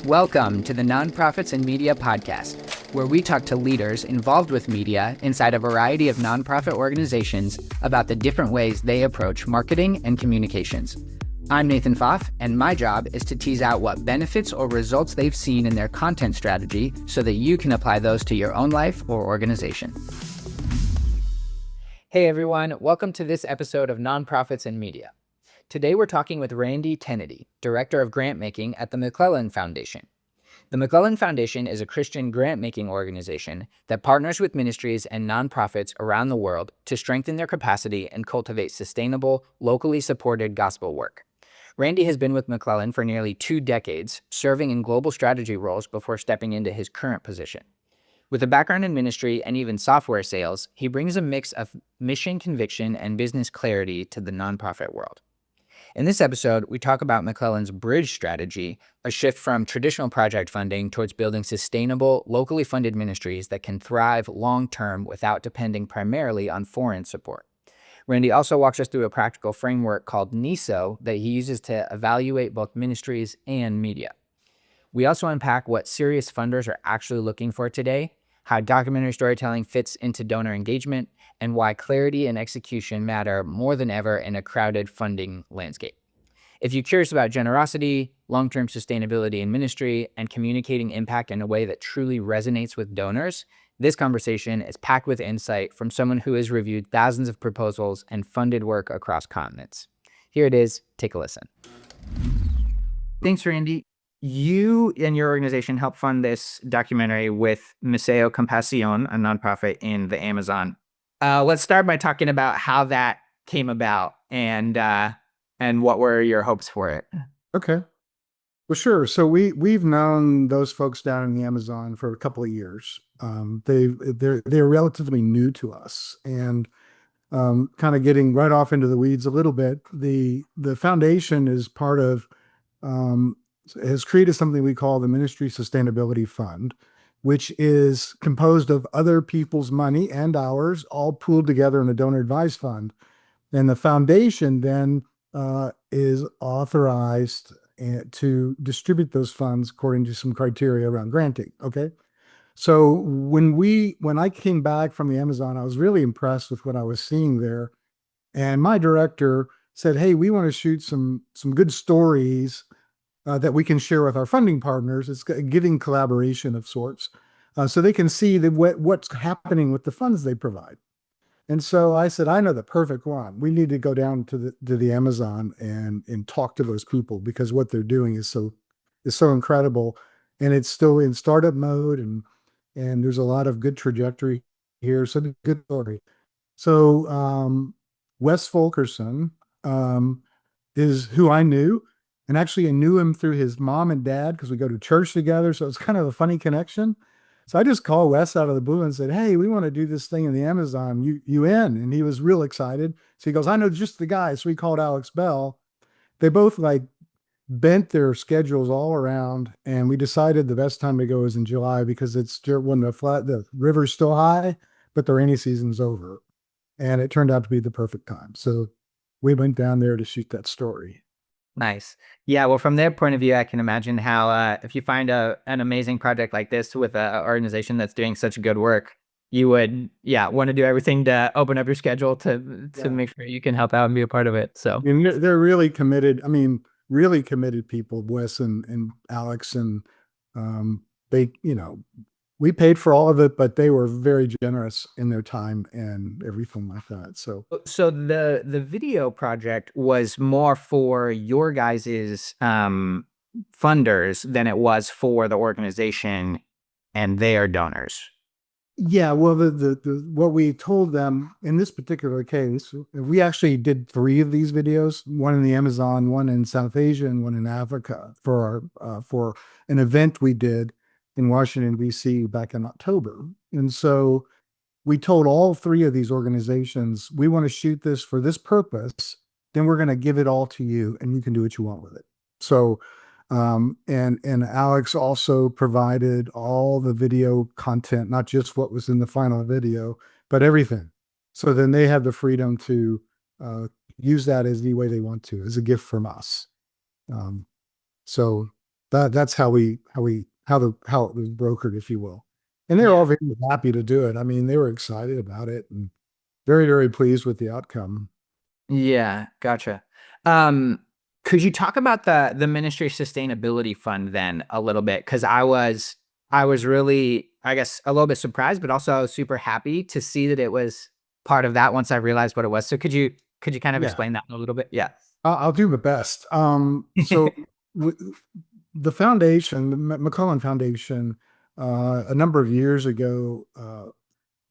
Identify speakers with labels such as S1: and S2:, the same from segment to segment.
S1: Welcome to the Nonprofits and Media Podcast, where we talk to leaders involved with media inside a variety of nonprofit organizations about the different ways they approach marketing and communications. I'm Nathan Pfaff, and my job is to tease out what benefits or results they've seen in their content strategy so that you can apply those to your own life or organization. Hey everyone, welcome to this episode of Nonprofits and Media. Today we're talking with Randy Tennedy, Director of Grantmaking at the Maclellan Foundation. The Maclellan Foundation is a Christian grant-making organization that partners with ministries and nonprofits around the world to strengthen their capacity and cultivate sustainable, locally supported gospel work. Randy has been with Maclellan for nearly 2 decades, serving in global strategy roles before stepping into his current position. With a background in ministry and even software sales, he brings a mix of mission conviction and business clarity to the nonprofit world. In this episode, we talk about Maclellan's bridge strategy, a shift from traditional project funding towards building sustainable, locally funded ministries that can thrive long-term without depending primarily on foreign support. Randy also walks us through a practical framework called NISO that he uses to evaluate both ministries and media. We also unpack what serious funders are actually looking for today, how documentary storytelling fits into donor engagement, and why clarity and execution matter more than ever in a crowded funding landscape. If you're curious about generosity, long-term sustainability in ministry, and communicating impact in a way that truly resonates with donors, this conversation is packed with insight from someone who has reviewed thousands of proposals and funded work across continents. Here it is. Take a listen. Thanks, Randy. You and your organization helped fund this documentary with Museo Compasión, a nonprofit in the Amazon. Let's start by talking about how that came about and what were your hopes for it.
S2: Okay. Well, sure. So we've known those folks down in the Amazon for a couple of years. They're relatively new to us, and kind of getting right off into the weeds a little bit. The foundation is part of has created something we call the Ministry Sustainability Fund, which is composed of other people's money and ours, all pooled together in a donor advised fund. And the foundation then is authorized to distribute those funds according to some criteria around granting. Okay. So when I came back from the Amazon, I was really impressed with what I was seeing there. And my director said, hey, we want to shoot some good stories that we can share with our funding partners. It's a giving collaboration of sorts, so they can see what's happening with the funds they provide. And so I said, I know the perfect one. We need to go down to the Amazon and talk to those people, because what they're doing is so incredible, and it's still in startup mode, and there's a lot of good trajectory here. So good story. So Wes Fulkerson is who I knew. And actually, I knew him through his mom and dad because we go to church together. So it's kind of a funny connection. So I just called Wes out of the blue and said, hey, we want to do this thing in the Amazon. You in? And he was real excited. So he goes, I know just the guy. So we called Alex Bell. They both bent their schedules all around. And we decided the best time to go is in July, because it's when the river's still high, but the rainy season's over. And it turned out to be the perfect time. So we went down there to shoot that story.
S1: Nice. Yeah, well, from their point of view, I can imagine how if you find an amazing project like this with an organization that's doing such good work, you would, want to do everything to open up your schedule to make sure you can help out and be a part of it. So
S2: they're really committed. I mean, really committed people, Wes and Alex, and they, we paid for all of it, but they were very generous in their time and everything like that. So
S1: the video project was more for your guys's funders than it was for the organization and their donors.
S2: Yeah, well, the what we told them in this particular case, we actually did 3 of these videos: one in the Amazon, one in South Asia, and one in Africa for an event we did in Washington, D.C. back in October. And so we told all 3 of these organizations, we want to shoot this for this purpose, then we're going to give it all to you and you can do what you want with it. So, and Alex also provided all the video content, not just what was in the final video, but everything. So then they have the freedom to use that as any way they want to, as a gift from us. So That's how it was brokered, if you will. And they were all
S1: Yeah.
S2: very happy to do it. I mean, they were excited about it and very, very pleased with the outcome.
S1: Yeah, gotcha. Um, could you talk about the ministry sustainability fund then a little bit? Because I was really, I guess, a little bit surprised, but also super happy to see that it was part of that once I realized what it was. So could you kind of
S2: Yeah,
S1: explain that a little bit? Yeah.
S2: I'll do my best. So the foundation, the McClellan Foundation, a number of years ago,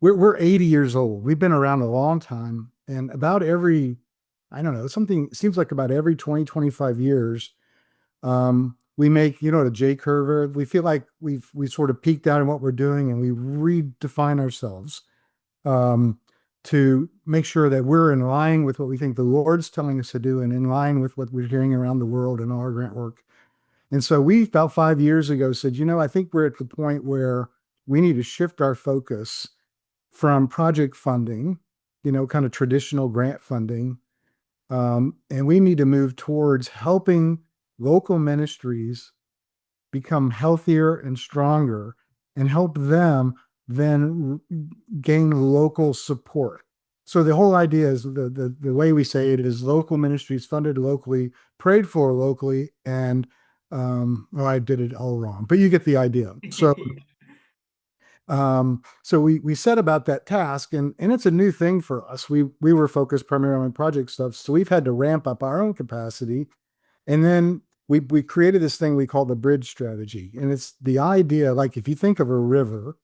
S2: we're 80 years old. We've been around a long time, and about every, I don't know, something seems like about every 20, 25 years, we make, the J curve. We feel like we sort of peaked out in what we're doing, and we redefine ourselves um, to make sure that we're in line with what we think the Lord's telling us to do, and in line with what we're hearing around the world in our grant work. And so we, about 5 years ago, said, I think we're at the point where we need to shift our focus from project funding, kind of traditional grant funding, and we need to move towards helping local ministries become healthier and stronger, and help them then gain local support. So the whole idea is the way we say it is local ministries funded locally, prayed for locally, and well, I did it all wrong, but you get the idea. So we set about that task, and it's a new thing for us. We were focused primarily on project stuff, so we've had to ramp up our own capacity. And then we created this thing we call the bridge strategy. And it's the idea, like if you think of a river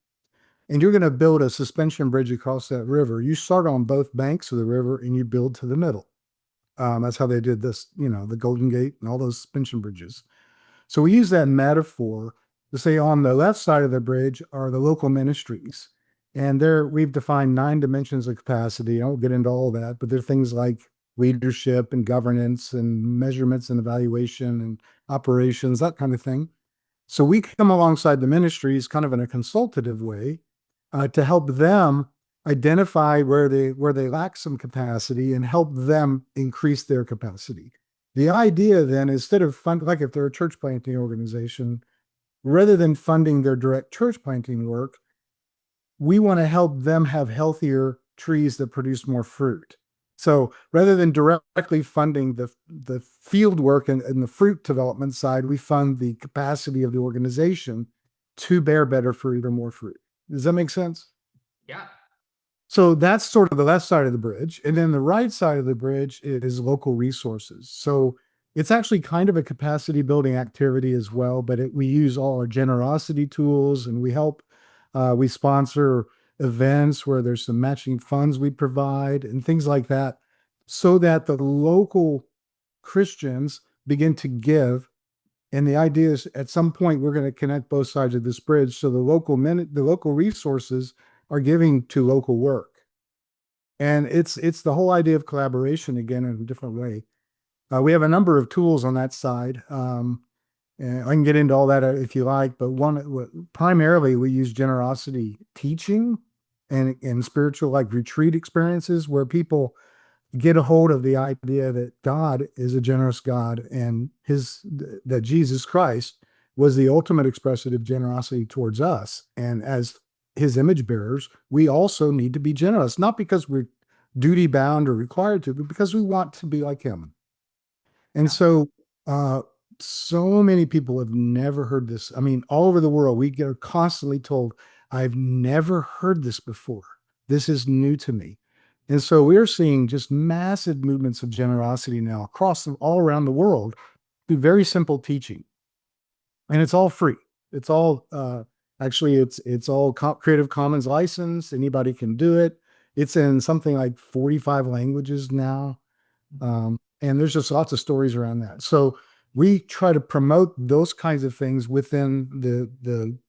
S2: and you're going to build a suspension bridge across that river, you start on both banks of the river and you build to the middle. That's how they did this, the Golden Gate and all those suspension bridges. So we use that metaphor to say on the left side of the bridge are the local ministries. And there we've defined 9 dimensions of capacity. I won't get into all that, but there are things like leadership and governance and measurements and evaluation and operations, that kind of thing. So we come alongside the ministries kind of in a consultative way to help them identify where they lack some capacity and help them increase their capacity. The idea then, instead of like if they're a church planting organization, rather than funding their direct church planting work, we want to help them have healthier trees that produce more fruit. So rather than directly funding the field work and the fruit development side, we fund the capacity of the organization to bear better fruit or more fruit. Does that make sense?
S1: Yeah.
S2: So that's sort of the left side of the bridge. And then the right side of the bridge is local resources. So it's actually kind of a capacity building activity as well, but we use all our generosity tools, and we sponsor events where there's some matching funds we provide and things like that, so that the local Christians begin to give. And the idea is at some point we're going to connect both sides of this bridge. So the local resources are giving to local work. And it's the whole idea of collaboration again in a different way. We have a number of tools on that side. And I can get into all that if you like, but primarily we use generosity teaching and spiritual like retreat experiences where people get a hold of the idea that God is a generous God, and that Jesus Christ was the ultimate expression of generosity towards us. And as his image bearers, we also need to be generous, not because we're duty bound or required to, but because we want to be like him. And
S1: Yeah.
S2: so, so many people have never heard this. I mean, all over the world, we get constantly told, I've never heard this before. This is new to me. And so we're seeing just massive movements of generosity now all around the world through very simple teaching. And it's all free. It's all, actually, it's all Creative Commons license. Anybody can do it. It's in something like 45 languages now. And there's just lots of stories around that. So we try to promote those kinds of things within the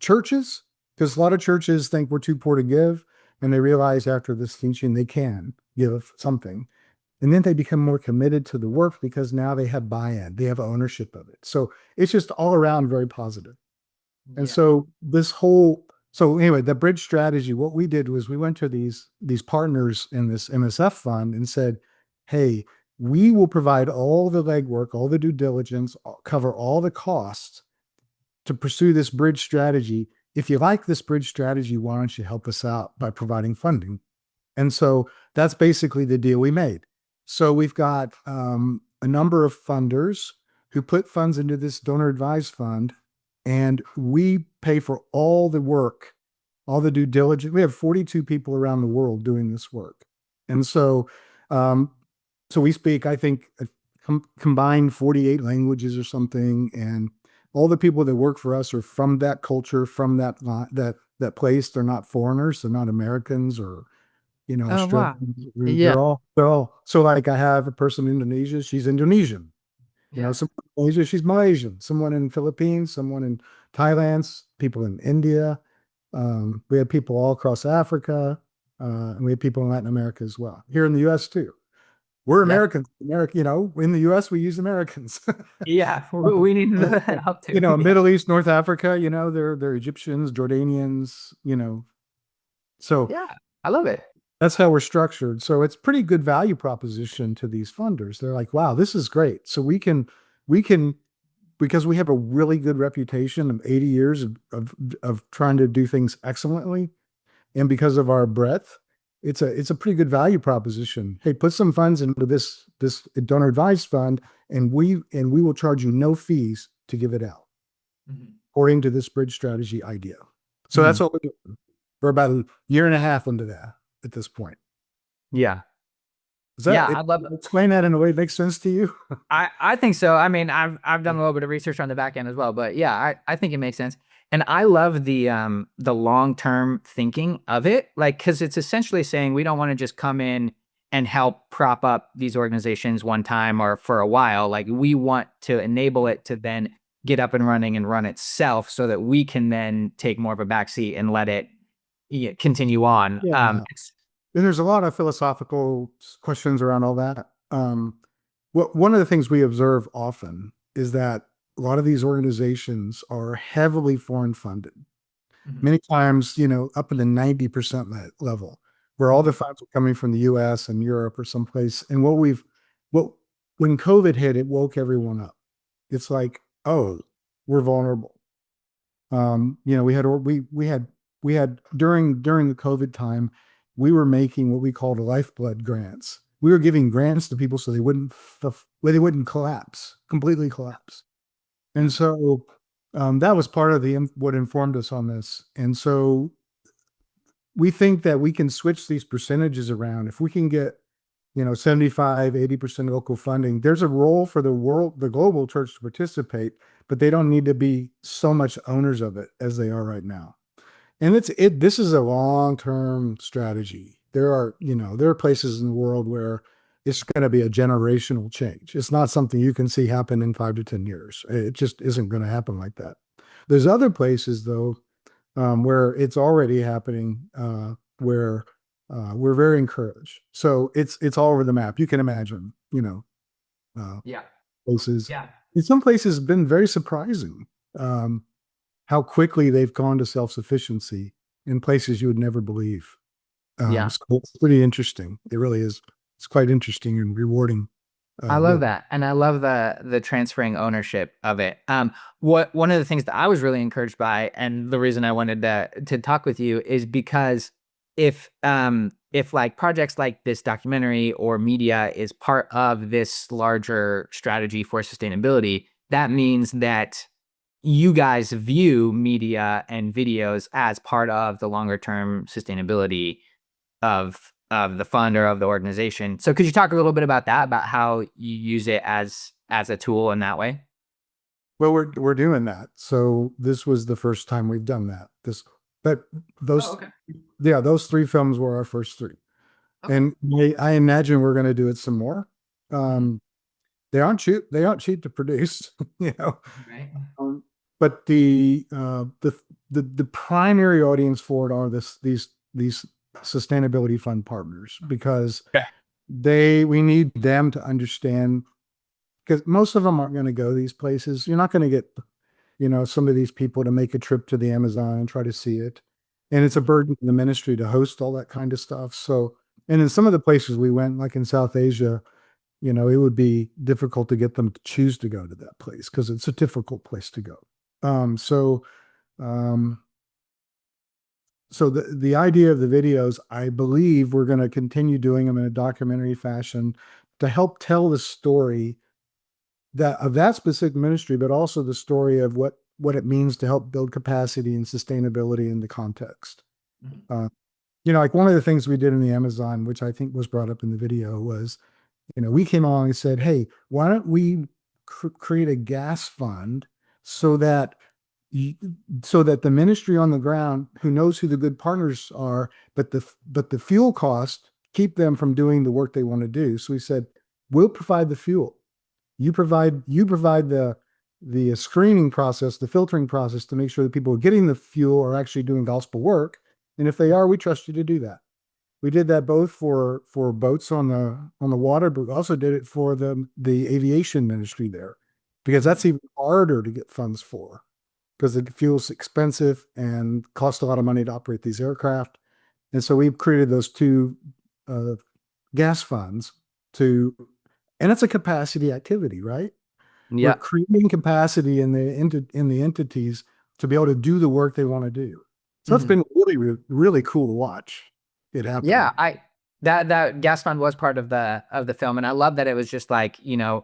S2: churches, because a lot of churches think we're too poor to give, and they realize after this teaching they can give something. And then they become more committed to the work because now they have buy-in, they have ownership of it. So it's just all around very positive. And
S1: Yeah.
S2: so anyway, the bridge strategy, what we did was we went to these partners in this MSF fund and said, hey, We will provide all the legwork, all the due diligence, cover all the costs to pursue this bridge strategy. If you like this bridge strategy, why don't you help us out by providing funding? And so that's basically the deal we made. So we've got a number of funders who put funds into this donor advised fund, and we pay for all the work, all the due diligence. We have 42 people around the world doing this work. And um, so we speak, I think, combined 48 languages or something. And all the people that work for us are from that culture, from that place. They're not foreigners. They're not Americans or
S1: Oh, wow.
S2: Australians.
S1: Yeah.
S2: They're all. So like I have a person in Indonesia, she's Indonesian.
S1: Yeah.
S2: Someone in Malaysia, she's Malaysian. Someone in Philippines, someone in Thailand, people in India. We have people all across Africa, and we have people in Latin America as well. Here in the U.S. too. We're
S1: Yeah.
S2: Americans. In the U.S. we use Americans.
S1: Yeah. We need that help too.
S2: Middle East, North Africa. They're Egyptians, Jordanians. So
S1: Yeah. I love it.
S2: that's how we're structured. So it's pretty good value proposition to these funders. They're like, wow, this is great. So we can, because we have a really good reputation of 80 years of trying to do things excellently. And because of our breadth, it's a pretty good value proposition. Hey, put some funds into this donor advised fund, and we will charge you no fees to give it out, according to this bridge strategy idea. So that's what we're doing. We're about a year and a half into that at this point.
S1: Yeah. I love it.
S2: Explain that in a way that makes sense to you?
S1: I think so. I mean, I've done a little bit of research on the back end as well, but yeah, I think it makes sense. And I love the long-term thinking of it, like, because it's essentially saying we don't want to just come in and help prop up these organizations one time or for a while. Like, we want to enable it to then get up and running and run itself so that we can then take more of a backseat and let it continue on.
S2: Yeah. And there's a lot of philosophical questions around all that. One of the things we observe often is that a lot of these organizations are heavily foreign funded. Many times, up in the 90% level, where all the funds are coming from the US and Europe or someplace. And when COVID hit, it woke everyone up. It's like, oh, we're vulnerable. We had during the COVID time, we were making what we called lifeblood grants. We were giving grants to people so they wouldn't completely collapse. And so that was part of what informed us on this. And so we think that we can switch these percentages around. If we can get 75, 80% local funding, there's a role for the global church to participate, but they don't need to be so much owners of it as they are right now. And this is a long-term strategy. There are places in the world where it's going to be a generational change. It's not something you can see happen in 5 to 10 years. It just isn't going to happen like that. There's other places though, where it's already happening, where we're very encouraged. So it's all over the map. You can imagine, places.
S1: Yeah.
S2: In some places, it's been very surprising how quickly they've gone to self-sufficiency in places you would never believe. So it's pretty interesting. It really is. It's quite interesting and rewarding.
S1: I love that. And I love the transferring ownership of it. One of the things that I was really encouraged by, and the reason I wanted to talk with you, is because if like projects like this documentary or media is part of this larger strategy for sustainability, that means that you guys view media and videos as part of the longer term sustainability of the fund or of the organization. So could you talk a little bit about that, about how you use it as a tool in that way?
S2: Well, we're doing that. So this was the first time we've done that. Those 3 films were our first 3. Okay. And I imagine we're going to do it some more. They aren't cheap to produce,
S1: Right.
S2: But the primary audience for it are these sustainability fund partners, because we need them to understand, because most of them aren't going to go these places. You're not going to get, some of these people to make a trip to the Amazon and try to see it. And it's a burden to the ministry to host all that kind of stuff. So, and in some of the places we went, like in South Asia, it would be difficult to get them to choose to go to that place because it's a difficult place to go. Um, so um, so the idea of the videos, I believe we're going to continue doing them in a documentary fashion to help tell the story that of that specific ministry, but also the story of what it means to help build capacity and sustainability in the context.
S1: Mhm.
S2: Uh, like one of the things we did in the Amazon, which I think was brought up in the video, was we came along and said, hey, why don't we create a gas fund so that so that the ministry on the ground who knows who the good partners are, but the fuel cost keep them from doing the work they want to do. So we said, we'll provide the fuel. You provide the screening process, the filtering process to make sure that people getting the fuel are actually doing gospel work. And if they are, we trust you to do that. We did that both for boats on the water, but we also did it for the aviation ministry there, because that's even harder to get funds for because the fuel's expensive and costs a lot of money to operate these aircraft. And so we've created those two uh, gas funds to, and it's a capacity activity, right? We're
S1: Yeah.
S2: creating capacity in the entities to be able to do the work they want to do. So it's
S1: Mhm.
S2: been really cool to watch it
S1: Yeah,
S2: happen.
S1: that gas fund was part of the film, and I love that it was just like,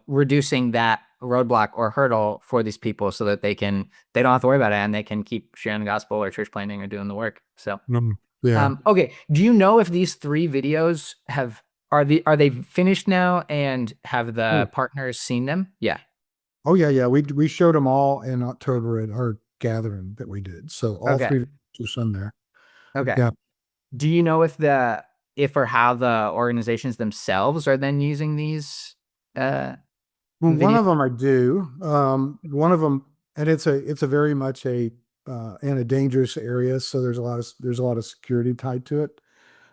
S1: reducing that roadblock or hurdle for these people so that they don't have to worry about it and they can keep sharing the gospel or church planting or doing the work. So,
S2: Yeah.
S1: okay, do you know if these 3 videos are they finished now and have the
S2: Oh,
S1: partners seen them? Yeah.
S2: oh yeah, yeah. We showed them all in October at our gathering that we did. So all
S1: Okay.
S2: 3 are on there.
S1: Okay.
S2: Yeah.
S1: Do you know if or how the organizations themselves are then using these
S2: Well, one
S1: videos?
S2: of them I do. One of them, and it's a very much in a dangerous area, so there's a lot of security tied to it.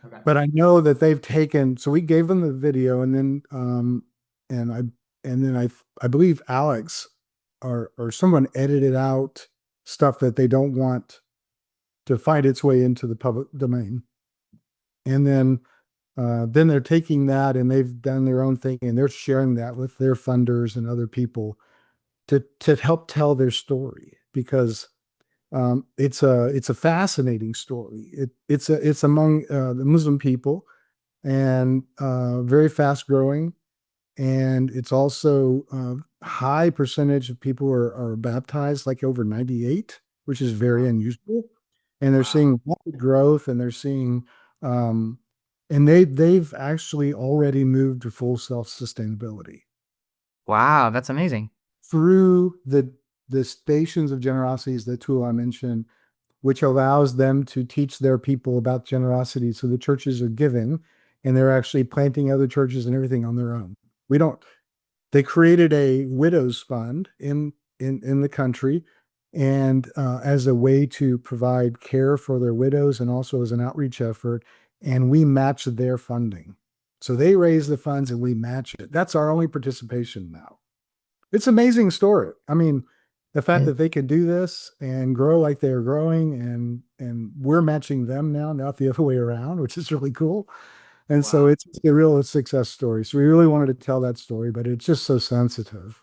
S1: Okay.
S2: But I know that they've taken. So we gave them the video, and then and I and then I believe Alex or someone edited out stuff that they don't want to find its way into the public domain, and then they're taking that and they've done their own thing and they're sharing that with their funders and other people to help tell their story because it's a fascinating story. It's among the Muslim people and very fast growing, and it's also high percentage of people are baptized, like over 98, which is very unusual. And they're
S1: Wow.
S2: seeing rapid growth, and they're seeing um, and they've actually already moved to full self-sustainability
S1: Wow, that's amazing.
S2: through the stations of generosities, the tool I mentioned, which allows them to teach their people about generosity. So the churches are giving and they're actually planting other churches and everything on their own. We don't, they created a widows fund in the country and as a way to provide care for their widows and also as an outreach effort. And we match their funding. So they raise the funds and we match it. That's our only participation now. It's an amazing story. I mean, the fact that they can do this and grow like they're growing and we're matching them now, not the other way around, which is really cool. And so
S1: Wow.
S2: it's a real success story. So we really wanted to tell that story, but it's just so sensitive.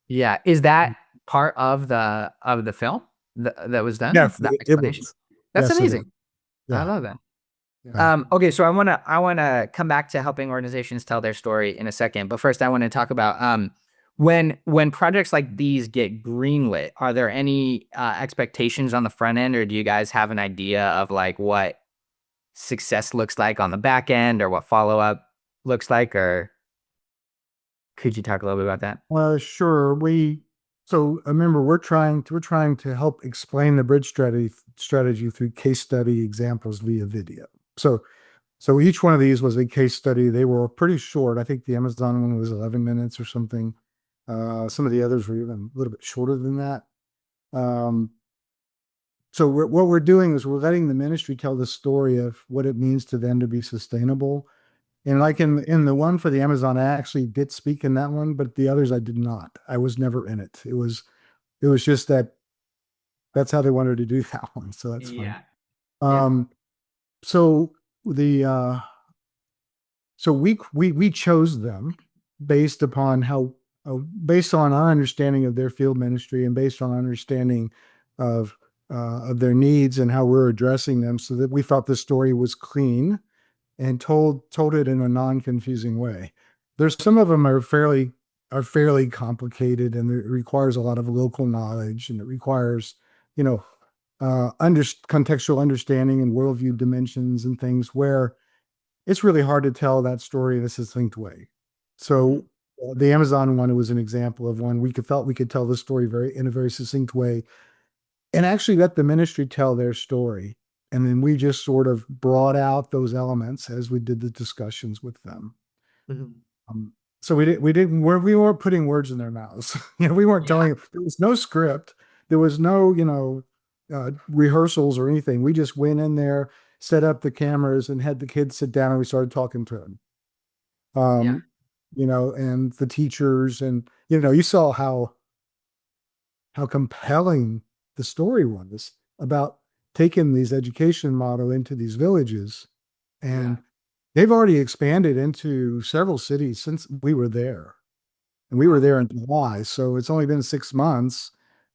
S1: Yeah. Is that part of the film that was done?
S2: Yes,
S1: That
S2: it
S1: explanation?
S2: was.
S1: That's
S2: Yes, it is.
S1: amazing. I
S2: Yeah.
S1: love that.
S2: Yeah.
S1: Okay, so I wanna come back to helping organizations tell their story in a second, but first I want to talk about when projects like these get greenlit, are there any expectations on the front end, or do you guys have an idea of like what success looks like on the back end, or what follow up looks like, or could you talk a little bit about that?
S2: Sure. So remember, we're trying to help explain the bridge strategy through case study examples via video. So each one of these was a case study. They were pretty short. I think the Amazon one was 11 minutes or something. Some of the others were even a little bit shorter than that. Um, so what we're doing is we're letting the ministry tell the story of what it means to them to be sustainable. And like in the one for the Amazon, I actually did speak in that one, but the others I did not. I was never in it. It was just that that's how they wanted to do that one. So that's fine.
S1: Yeah. Yeah.
S2: Um, so the so we chose them. based upon based on our understanding of their field ministry and based on our understanding of of their needs and how we're addressing them, so that we thought the story was clean and told it in a non-confusing way. There's some of them are fairly complicated, and it requires a lot of local knowledge, and it requires, you know, contextual understanding and worldview dimensions and things where it's really hard to tell that story in a succinct way. So the Amazon one was an example of one felt we could tell the story in a very succinct way, and actually let the ministry tell their story. And then we just sort of brought out those elements as we did the discussions with them.
S1: Mhm.
S2: So we weren't putting words in their mouths. We weren't telling them. There was no script. There was no, rehearsals or anything. We just went in there, set up the cameras, and had the kids sit down, and we started talking to them.
S1: Yeah.
S2: And the teachers, and you saw how compelling the story was about taking these education model into these villages. And they've already expanded into several cities since we were there. And we were there in July, so it's only been 6 months,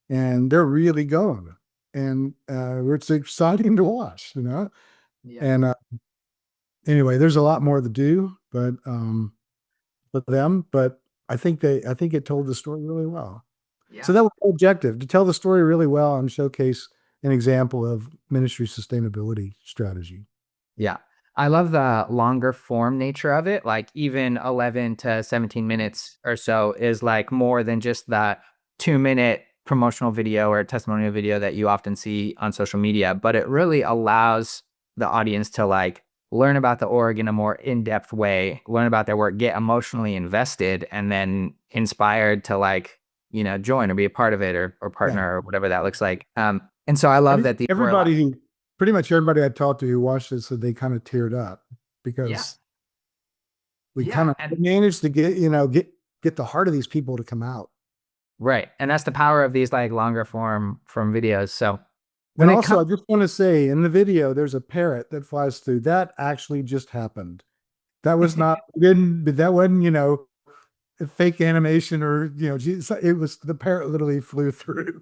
S2: and they're really going. And it's exciting to watch.
S1: Yeah.
S2: And anyway, there's a lot more to do, but with them. But I think it told the story really well.
S1: Yeah.
S2: So that was the objective, to tell the story really well and showcase an example of ministry sustainability strategy.
S1: Yeah. I love the longer form nature of it. Like even 11 to 17 minutes or so is like more than just that 2-minute promotional video or testimonial video that you often see on social media, but it really allows the audience to like learn about the org in a more in-depth way, learn about their work, get emotionally invested, and then inspired to like, join or be a part of it or partner or whatever that looks like. And so I love that these were like,
S2: Pretty much everybody I talked to who watched it said they kind of teared up because we kind of managed to get the heart of these people to come out.
S1: right. And that's the power of these like longer form videos. So
S2: And also, I just want to say, in the video, there's a parrot that flies through. That actually just happened. That was not, that wasn't, a fake animation or, it was, the parrot literally flew through.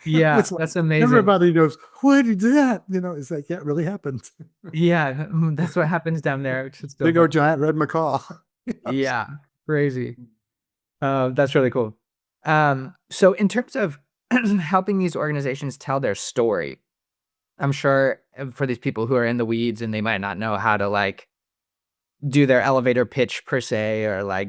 S1: Yeah,
S2: It's like,
S1: that's amazing.
S2: everybody knows, what did that? It's like, yeah, it really happened.
S1: Yeah, that's what happens down there.
S2: Big old giant red macaw.
S1: Yeah, crazy. That's really cool. So in terms of helping these organizations tell their story, I'm sure for these people who are in the weeds and they might not know how to like do their elevator pitch per se, or like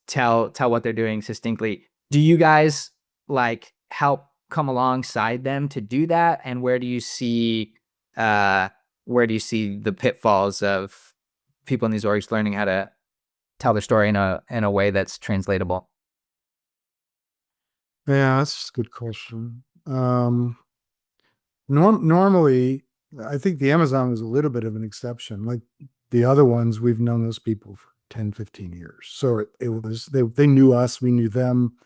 S1: tell what they're doing succinctly. Do you guys like help come alongside them to do that? And where do you see the pitfalls of people in these orgs learning how to tell their story in a way that's translatable?
S2: Yeah, that's a good question. Normally, I think the Amazon was a little bit of an exception. Like the other ones, we've known those people for 10, 15 years. So it was, they knew us, we knew them.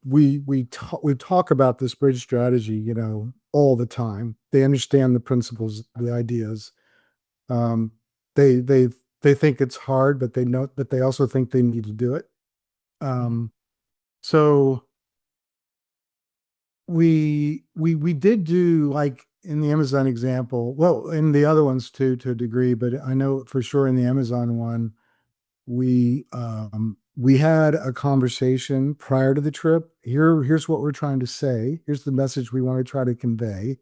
S2: We talk about this bridge strategy, all the time. They understand the principles, the ideas. They think it's hard, but they know that they also think they need to do it. So we did do, like in the Amazon example, well, in the other ones too, to a degree, but I know for sure in the Amazon one, we had a conversation prior to the trip. Here's what we're trying to say. Here's the message we want to try to convey.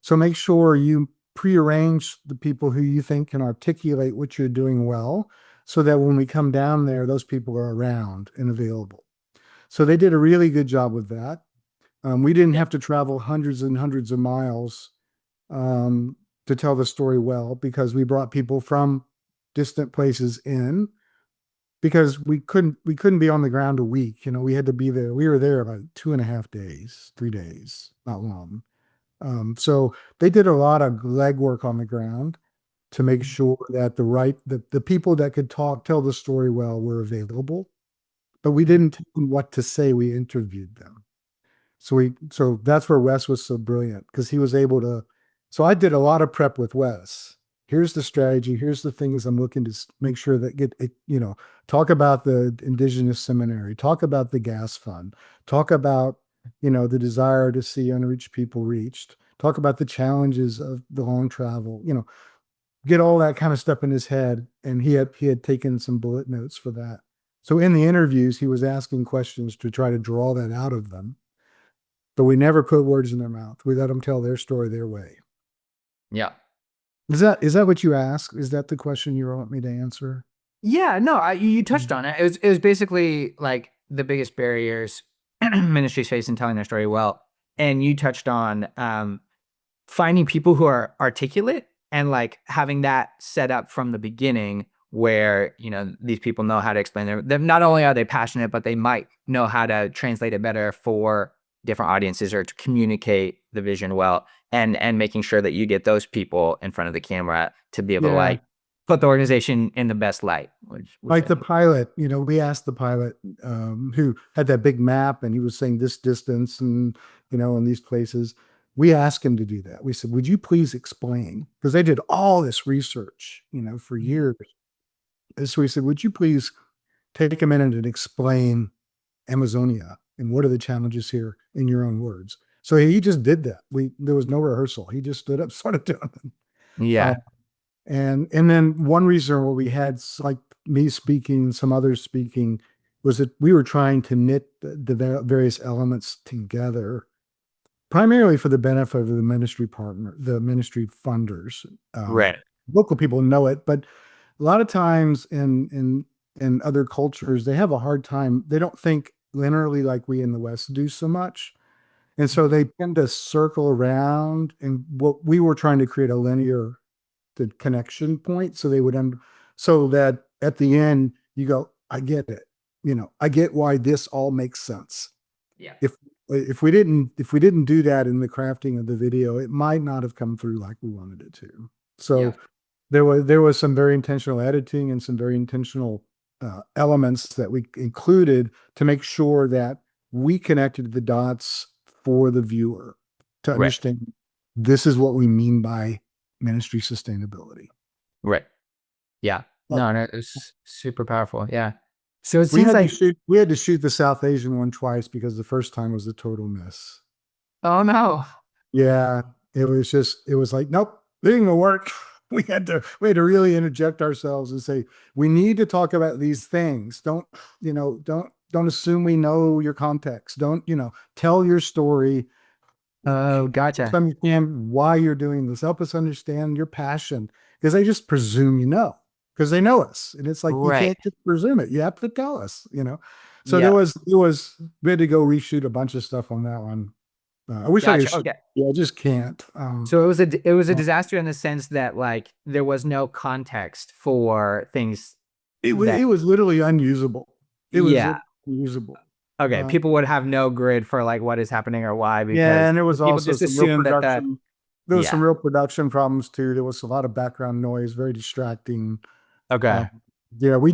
S2: So make sure you prearrange the people who you think can articulate what you're doing well, so that when we come down there, those people are around and available. So they did a really good job with that. We didn't have to travel hundreds and hundreds of miles to tell the story well, because we brought people from distant places in, because we couldn't be on the ground a week. We had to be there. We were there about 2.5 days, 3 days, not long. So they did a lot of legwork on the ground to make sure that the people that could tell the story well were available, but we didn't tell them what to say. We interviewed them. So that's where Wes was so brilliant, because he was able to. So I did a lot of prep with Wes, here's the strategy, here's the things I'm looking to make sure that get it, talk about the indigenous seminary, talk about the gas fund, talk about, the desire to see unreached people reached, talk about the challenges of the long travel, get all that kind of stuff in his head. And he had taken some bullet notes for that. So in the interviews, he was asking questions to try to draw that out of them, but we never put words in their mouth. We let them tell their story their way.
S1: Yeah.
S2: Is that what you asked? Is that the question you want me to answer?
S1: Yeah, no, you touched on it. It was basically like the biggest barriers ministries face in telling their story well. And you touched on finding people who are articulate and like having that set up from the beginning where, these people know how to explain them. Not only are they passionate, but they might know how to translate it better for different audiences or to communicate the vision well, and making sure that you get those people in front of the camera to be able to
S2: Yeah.
S1: like put the organization in the best light, which
S2: Like the pilot, we asked the pilot who had that big map and he was saying this distance and, in these places. We asked him to do that. We said, would you please explain? Because they did all this research, for years. And so we said, would you please take a minute and explain Amazonia and what are the challenges here in your own words? So he just did that. There was no rehearsal. He just stood up, started doing it. Uh,
S1: yeah,
S2: and then one reason why we had like me speaking, some others speaking, was that we were trying to knit the various elements together, primarily for the benefit of the ministry partner, the ministry funders.
S1: right,
S2: Local people know it, but a lot of times in other cultures, they have a hard time. They don't think linearly like we in the West do so much. And so they tend to circle around. And what we were trying to create a linear the connection point so they would so that at the end you go, I get it. I get why this all makes sense.
S1: yeah,
S2: If we didn't do that in the crafting of the video, it might not have come through like we wanted it to.
S1: yeah,
S2: So there was some very intentional editing and some very intentional elements that we included to make sure that we connected the dots for the viewer to
S1: right,
S2: understand this is what we mean by ministry sustainability.
S1: right, yeah.
S2: Uh,
S1: No, it's super powerful. Yeah. So it
S2: we
S1: seems
S2: had to
S1: like,
S2: shoot we had to shoot the South Asian one twice because the first time was a total miss.
S1: oh no.
S2: Yeah, it was like, nope, it ain't gonna work. We had to really interject ourselves and say, we need to talk about these things. Don't assume we know your context. Don't, tell your story.
S1: Oh,
S2: Help us
S1: gotcha.
S2: understand why you're doing this. Help us understand your passion. Because they just presume because they know us. And it's like you
S1: Right.
S2: can't just presume it. You have to tell us. So
S1: Yeah.
S2: we had to go reshoot a bunch of stuff on that one. I wish I could.
S1: Gotcha. Okay.
S2: Yeah, I just can't.
S1: So it was a
S2: Uh,
S1: disaster in the sense that like there was no context for things
S2: it
S1: that,
S2: was literally unusable. It was
S1: yeah.
S2: unusable.
S1: Okay.
S2: Uh,
S1: People would have no grid for like what is happening or why,
S2: yeah,
S1: because
S2: and there was
S1: people
S2: also
S1: just
S2: some real
S1: assume that that,
S2: production. There was
S1: yeah.
S2: some real production problems too. There was a lot of background noise, very distracting. Uh,
S1: Okay.
S2: yeah, we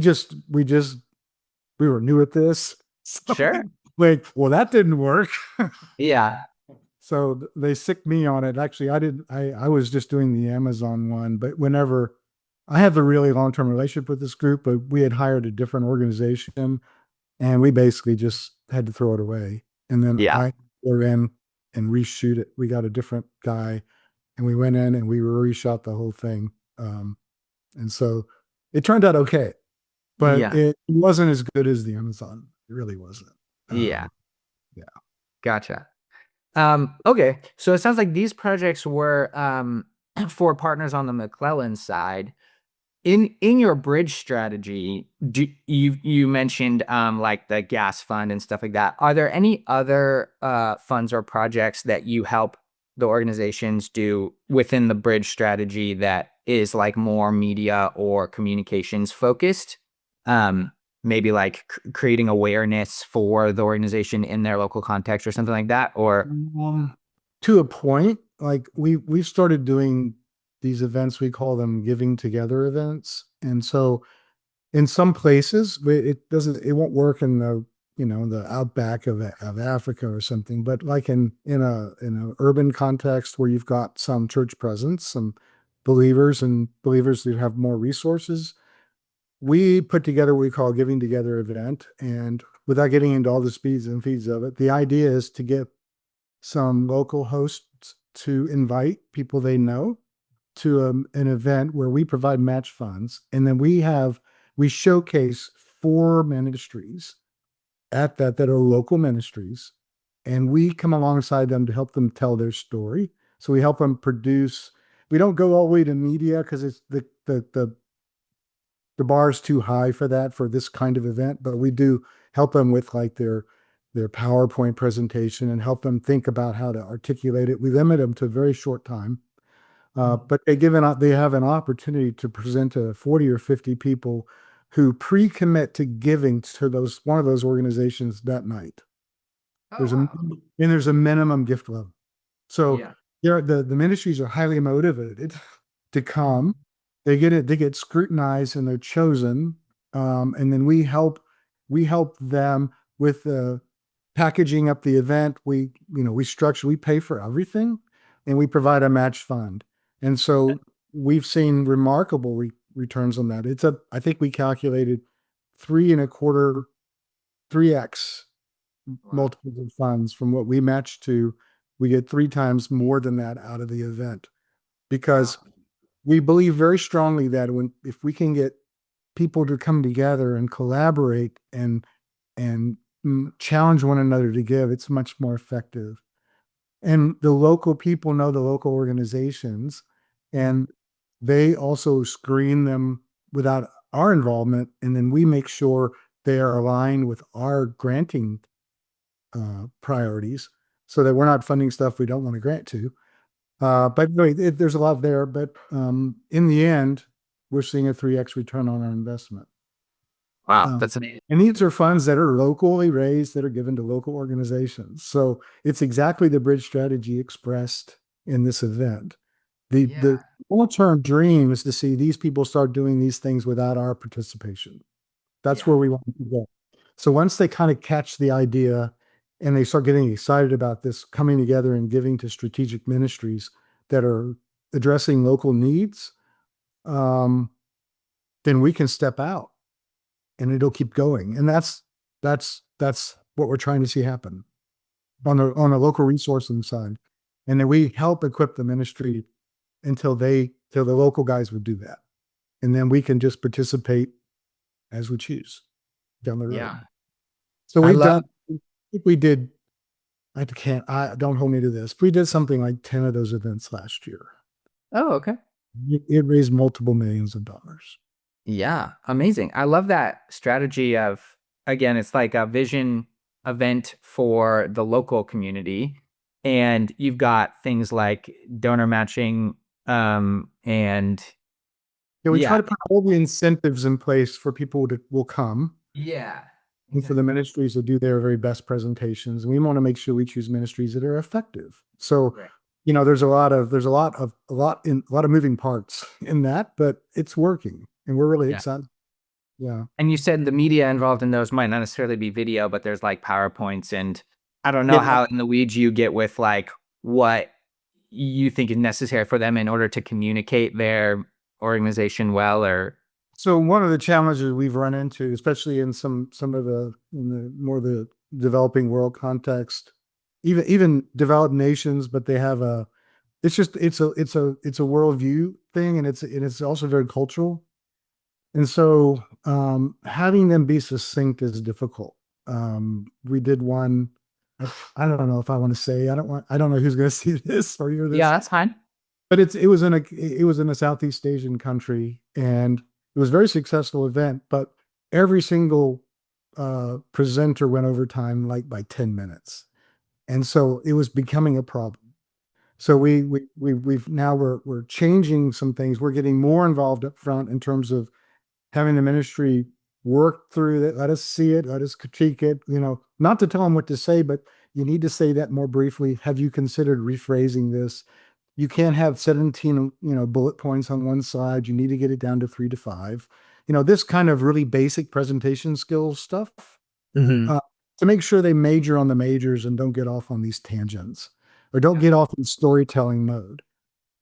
S2: were new at this, so
S1: Sure.
S2: like, well, that didn't work.
S1: Yeah.
S2: So they sicked me on it. Actually, I did. I was just doing the Amazon one, but whenever I have a really long term relationship with this group, but we had hired a different organization, and we basically just had to throw it away. And then
S1: Yeah.
S2: I were in and reshoot it. We got a different guy, and we went in and we reshot the whole thing. And so it turned out okay, but
S1: Yeah.
S2: it wasn't as good as the Amazon. It really wasn't.
S1: Yeah.
S2: Yeah.
S1: Gotcha. Okay. So it sounds like these projects were for partners on the Maclellan side. In your bridge strategy, you mentioned like the gas fund and stuff like that. Are there any other funds or projects that you help the organizations do within the bridge strategy that is like more media or communications focused? Um, Maybe like creating awareness for the organization in their local context or something like that, or
S2: To a point, like we've started doing these events, we call them giving together events. And so in some places it won't work in the outback of Africa or something, but like in a urban context where you've got some church presence, believers and believers who have more resources. We put together what we call a Giving Together event. And without getting into all the speeds and feeds of it, the idea is to get some local hosts to invite people they know to an event where we provide match funds. And then we showcase 4 ministries at that are local ministries. And we come alongside them to help them tell their story. So we help them produce. We don't go all the way to media because it's the bar is too high for that for this kind of event, but we do help them with like their PowerPoint presentation and help them think about how to articulate it. We limit them to a very short time, but they have an opportunity to present to 40 or 50 people who pre-commit to giving to one of those organizations that night.
S1: Oh, wow.
S2: There's a minimum gift level. So
S1: Yeah.
S2: the ministries are highly motivated to come. They get scrutinized and they're chosen. And then we help them with the packaging up the event. We pay for everything and we provide a match fund. And so we've seen remarkable returns on that. I think we calculated 3.25, 3x multiples of funds from what we match to. We get 3 times more than that out of the event because we believe very strongly that if we can get people to come together and collaborate and challenge one another to give, it's much more effective. And the local people know the local organizations, and they also screen them without our involvement, and then we make sure they are aligned with our granting priorities so that we're not funding stuff we don't want to grant to. But really, there's a lot there. But in the end, we're seeing a 3x return on our investment.
S1: Wow, that's amazing.
S2: And these are funds that are locally raised that are given to local organizations. So it's exactly the bridge strategy expressed in this event. The long-term dream is to see these people start doing these things without our participation. That's where we want to go. So once they kind of catch the idea and they start getting excited about this coming together and giving to strategic ministries that are addressing local needs, then we can step out and it'll keep going. And that's what we're trying to see happen on the local resourcing side. And then we help equip the ministry until the local guys would do that. And then we can just participate as we choose down the road.
S1: Yeah.
S2: So we did, don't hold me to this. We did something like 10 of those events last year.
S1: Oh, okay.
S2: It raised multiple millions of dollars.
S1: Yeah, amazing. I love that strategy of, again, it's like a vision event for the local community. And you've got things like donor matching, and
S2: we try to put all the incentives in place for people will come.
S1: Yeah.
S2: And for the ministries to do their very best presentations. And we want to make sure we choose ministries that are effective. So, there's a lot of moving parts in that, but it's working and we're really excited. Yeah.
S1: And you said the media involved in those might not necessarily be video, but there's like PowerPoints, and I don't know how in the weeds you get with like what you think is necessary for them in order to communicate their organization well, or.
S2: So one of the challenges we've run into, especially in some of the the developing world context, even developed nations, but they have it's a worldview thing, and it's also very cultural. And so having them be succinct is difficult. We did one. I don't know if I want to say. I don't know who's going to see this or hear this.
S1: Yeah, that's fine.
S2: But it was in a Southeast Asian country, and it was a very successful event. But every single presenter went over time like by 10 minutes, and so it was becoming a problem. So we're changing some things. We're getting more involved up front in terms of having the ministry work through it. Let us see it. Let us critique it. Not to tell them what to say, but you need to say that more briefly. Have you considered rephrasing this? You can't have 17, bullet points on one side. You need to get it down to 3 to 5. This kind of really basic presentation skills stuff to make sure they major on the majors and don't get off on these tangents or don't get off in storytelling mode.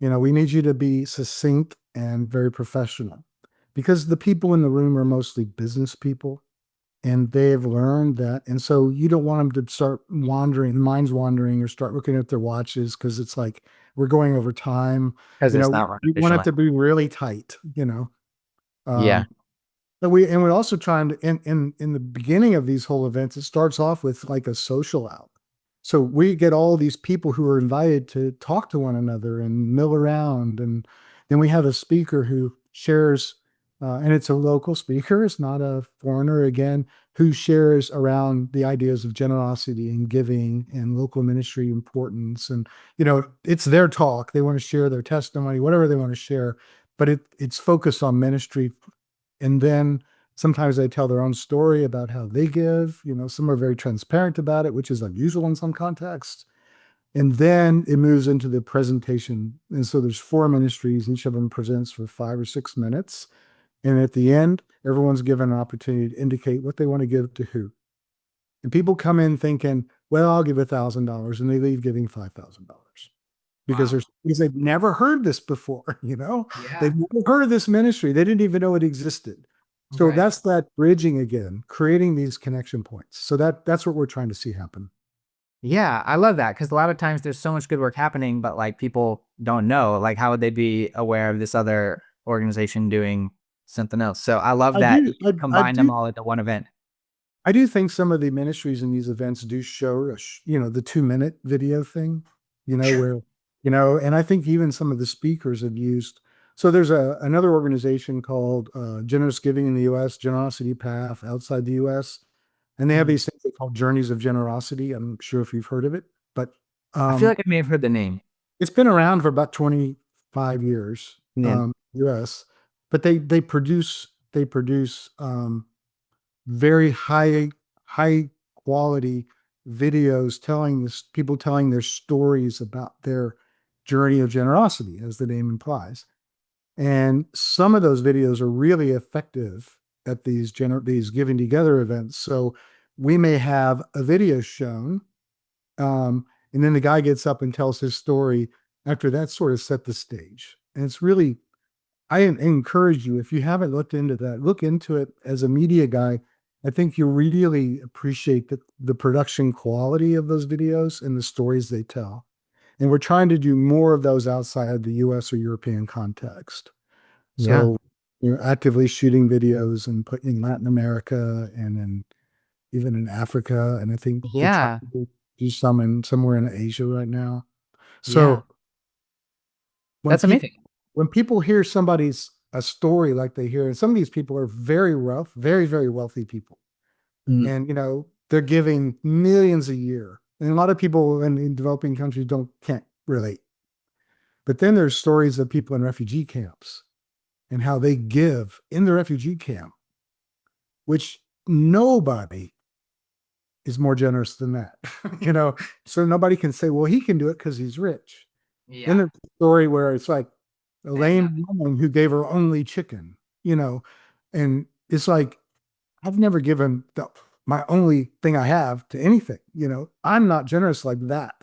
S2: We need you to be succinct and very professional because the people in the room are mostly business people and they've learned that. And so you don't want them to start wandering, minds wandering, or start looking at their watches because it's like we're going over time.
S1: Because it's not run
S2: We want it
S1: efficiently.
S2: to be really tight.
S1: Yeah.
S2: Um, but we're also trying to in the beginning of these whole events, it starts off with like a social out. So we get all these people who are invited to talk to one another and mill around, and then we have a speaker who shares, and it's a local speaker, it's not a foreigner again, who shares around the ideas of generosity and giving and local ministry importance. And it's their talk; they want to share their testimony, whatever they want to share, but it's focused on ministry. And then sometimes they tell their own story about how they give. Some are very transparent about it, which is unusual in some contexts. And then it moves into the presentation. And so there's four ministries. Each of them presents for 5 or 6 minutes. And at the end, everyone's given an opportunity to indicate what they want to give to who. And people come in thinking, well, I'll give $1,000, and they leave giving $5,000
S1: Wow.
S2: because they've never heard this before.
S1: Yeah.
S2: They've never heard of this ministry. They didn't even know it existed. So
S1: Right.
S2: that's that bridging again, creating these connection points. So that's what we're trying to see happen.
S1: Yeah, I love that because a lot of times there's so much good work happening, but like people don't know. Like, how would they be aware of this other organization doing something else? So I love
S2: I
S1: that
S2: do,
S1: you
S2: I
S1: combine them
S2: do,
S1: all into one event.
S2: I do think some of the ministries in these events do show, the 2 minute video thing,
S1: Sure.
S2: where, and I think even some of the speakers have used. So there's another organization called Generous Giving in the U.S., Generosity Path outside the U.S. And they have
S1: Mhm.
S2: these things they call Journeys of Generosity. I'm not sure if you've heard of it, but
S1: I feel
S2: um,
S1: like I may have heard the name.
S2: it's been around for about 25 years,
S1: Yeah.
S2: US. But they produce very high quality videos telling this people telling their stories about their journey of generosity, as the name implies. And some of those videos are really effective at these giving together events. So we may have a video shown, and then the guy gets up and tells his story. After that, sort of set the stage. And it's really, I encourage you, if you haven't looked into that, look into it as a media guy. I think you really appreciate the production quality of those videos and the stories they tell. And we're trying to do more of those outside the US or European context.
S1: Yeah.
S2: So you're actively shooting videos and putting in Latin America and even in Africa. And I think they're trying
S1: Yeah.
S2: to do some somewhere in Asia right now.
S1: Yeah.
S2: So when
S1: That's
S2: people
S1: amazing.
S2: when people hear somebody's a story like they hear, and some of these people are very wealth, very, very wealthy people.
S1: Mm.
S2: And they're giving millions a year. And a lot of people in developing countries can't relate. But then there's stories of people in refugee camps and how they give in the refugee camp, which nobody is more generous than that. So nobody can say, well, he can do it because he's rich. Then
S1: Yeah.
S2: there's a story where it's like a
S1: They have
S2: lame
S1: nothing.
S2: woman who gave her only chicken, and it's like, I've never given my only thing I have to anything. I'm not generous like that.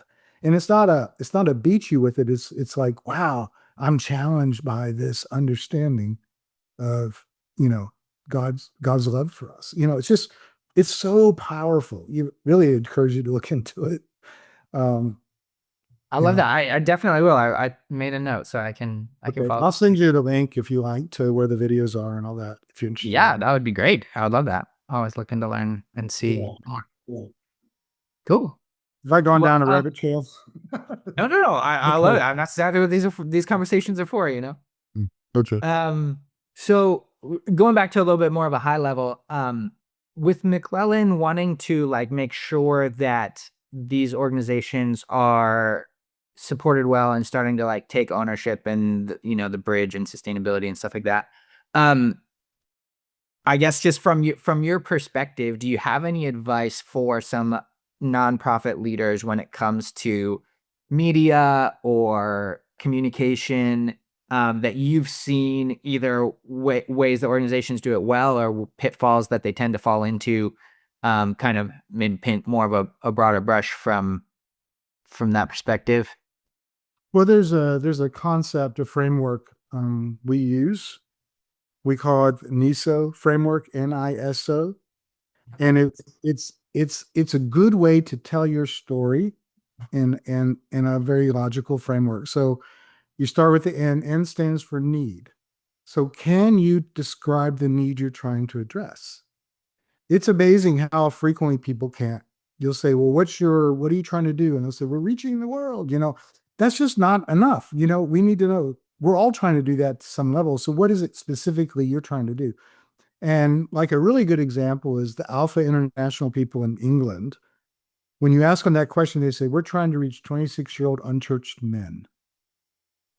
S2: And it's not a beat you with it. It's like, wow, I'm challenged by this understanding of, you know, God's love for us. It's so powerful. You really encourage you to look into it. Um,
S1: I
S2: you
S1: love
S2: know,
S1: that. I definitely will. I made a note so I can
S2: okay.
S1: follow.
S2: I'll send you the link if you like to where the videos are and all that, if you're interested in
S1: Yeah,
S2: it.
S1: that would be great. I would love that. Always looking to learn and see
S2: Yeah.
S1: more.
S2: Yeah.
S1: Cool.
S2: Have I gone
S1: Well,
S2: down a rabbit trail?
S1: no, no, no. I love it.
S2: Okay.
S1: I'm not exactly what these conversations are for.
S2: Mm. Okay.
S1: Um, so going back to a little bit more of a high level, with McClellan wanting to like make sure that these organizations are supported well and starting to like take ownership and the bridge and sustainability and stuff like that. Um, I guess just from your perspective, do you have any advice for some nonprofit leaders when it comes to media or communication, that you've seen either ways that organizations do it well or pitfalls that they tend to fall into, kind of maybe paint more of a broader brush from that perspective?
S2: Well, there's a concept, a framework we use. We call it NISO framework, NISO, and it's a good way to tell your story in a very logical framework. So you start with the N. N stands for need. So can you describe the need you're trying to address? It's amazing how frequently people can't. You'll say, well, what are you trying to do? And they'll say, we're reaching the world. That's just not enough. We need to know we're all trying to do that to some level. So what is it specifically you're trying to do? And like a really good example is the Alpha International people in England. When you ask them that question, they say, we're trying to reach 26-year-old unchurched men.